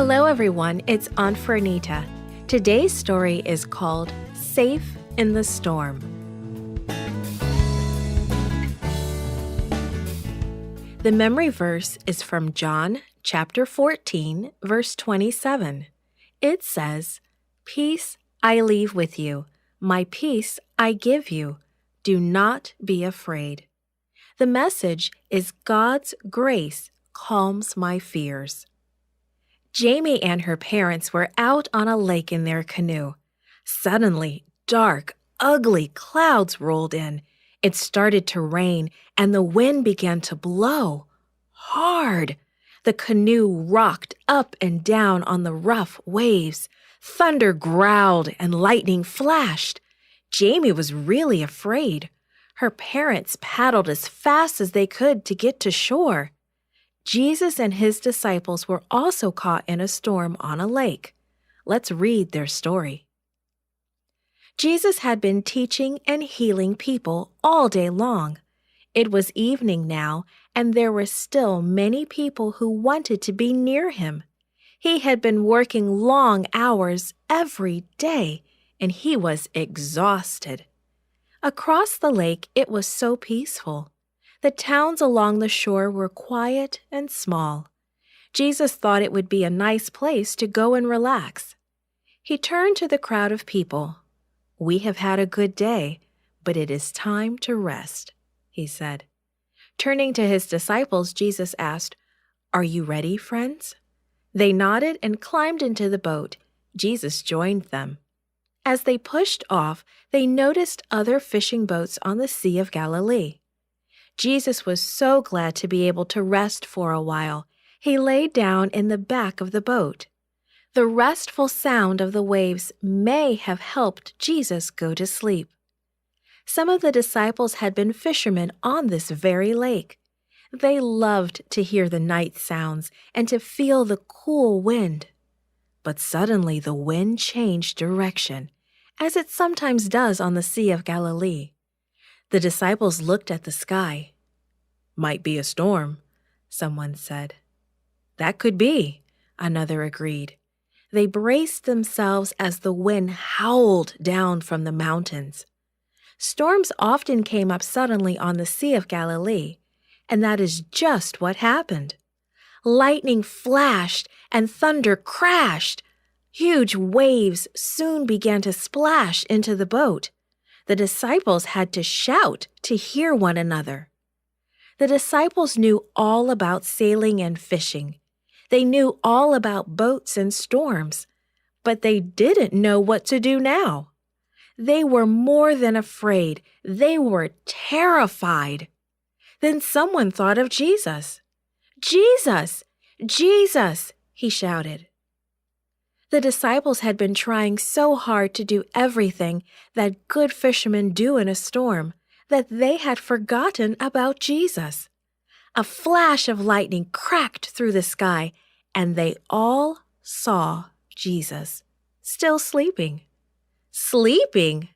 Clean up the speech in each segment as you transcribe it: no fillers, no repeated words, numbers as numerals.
Hello everyone, it's Aunt Fernita. Today's story is called Safe in the Storm. The memory verse is from John chapter 14, verse 27. It says, "Peace I leave with you, my peace I give you. Do not be afraid." The message is God's grace calms my fears. Jamie and her parents were out on a lake in their canoe. Suddenly, dark, ugly clouds rolled in. It started to rain, and the wind began to blow hard. The canoe rocked up and down on the rough waves. Thunder growled and lightning flashed. Jamie was really afraid. Her parents paddled as fast as they could to get to shore. Jesus and his disciples were also caught in a storm on a lake. Let's read their story. Jesus had been teaching and healing people all day long. It was evening now, and there were still many people who wanted to be near him. He had been working long hours every day, and he was exhausted. Across the lake, it was so peaceful. The towns along the shore were quiet and small. Jesus thought it would be a nice place to go and relax. He turned to the crowd of people. "We have had a good day, but it is time to rest," he said. Turning to his disciples, Jesus asked, "Are you ready, friends?" They nodded and climbed into the boat. Jesus joined them. As they pushed off, they noticed other fishing boats on the Sea of Galilee. Jesus was so glad to be able to rest for a while. He lay down in the back of the boat. The restful sound of the waves may have helped Jesus go to sleep. Some of the disciples had been fishermen on this very lake. They loved to hear the night sounds and to feel the cool wind. But suddenly the wind changed direction, as it sometimes does on the Sea of Galilee. The disciples looked at the sky. "Might be a storm," someone said. "That could be," another agreed. They braced themselves as the wind howled down from the mountains. Storms often came up suddenly on the Sea of Galilee, and that is just what happened. Lightning flashed and thunder crashed. Huge waves soon began to splash into the boat. The disciples had to shout to hear one another. The disciples knew all about sailing and fishing. They knew all about boats and storms, but they didn't know what to do now. They were more than afraid. They were terrified. Then someone thought of Jesus. "Jesus! Jesus!" he shouted. The disciples had been trying so hard to do everything that good fishermen do in a storm that they had forgotten about Jesus. A flash of lightning cracked through the sky, and they all saw Jesus, still sleeping. Sleeping?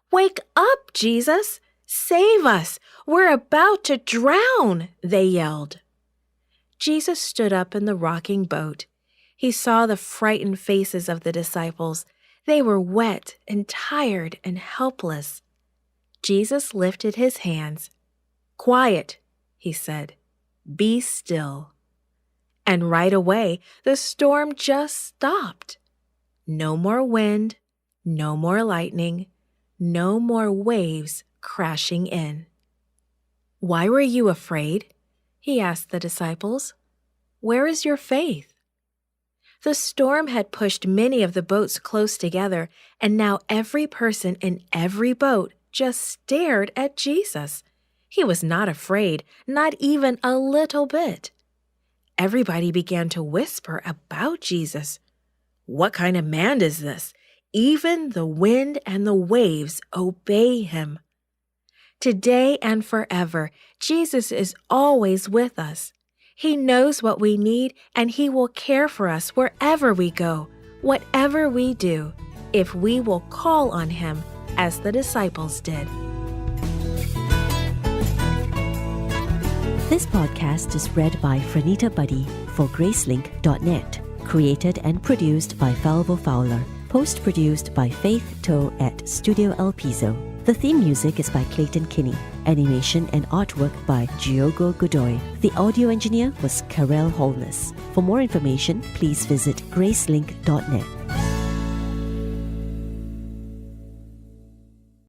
"Wake up, Jesus! Save us! We're about to drown!" they yelled. Jesus stood up in the rocking boat. He saw the frightened faces of the disciples. They were wet and tired and helpless. Jesus lifted his hands. "Quiet," he said. "Be still." And right away, the storm just stopped. No more wind, no more lightning, no more waves crashing in. "Why were you afraid?" he asked the disciples. "Where is your faith?" The storm had pushed many of the boats close together, and now every person in every boat just stared at Jesus. He was not afraid, not even a little bit. Everybody began to whisper about Jesus. "What kind of man is this? Even the wind and the waves obey him." Today and forever, Jesus is always with us. He knows what we need, and he will care for us wherever we go, whatever we do, if we will call on him as the disciples did. This podcast is read by Franita Buddy for Gracelink.net. Created and produced by Falvo Fowler. Post-produced by Faith Toe at Studio El Piso. The theme music is by Clayton Kinney. Animation and artwork by Giogo Godoy. The audio engineer was Karel Holness. For more information, please visit gracelink.net.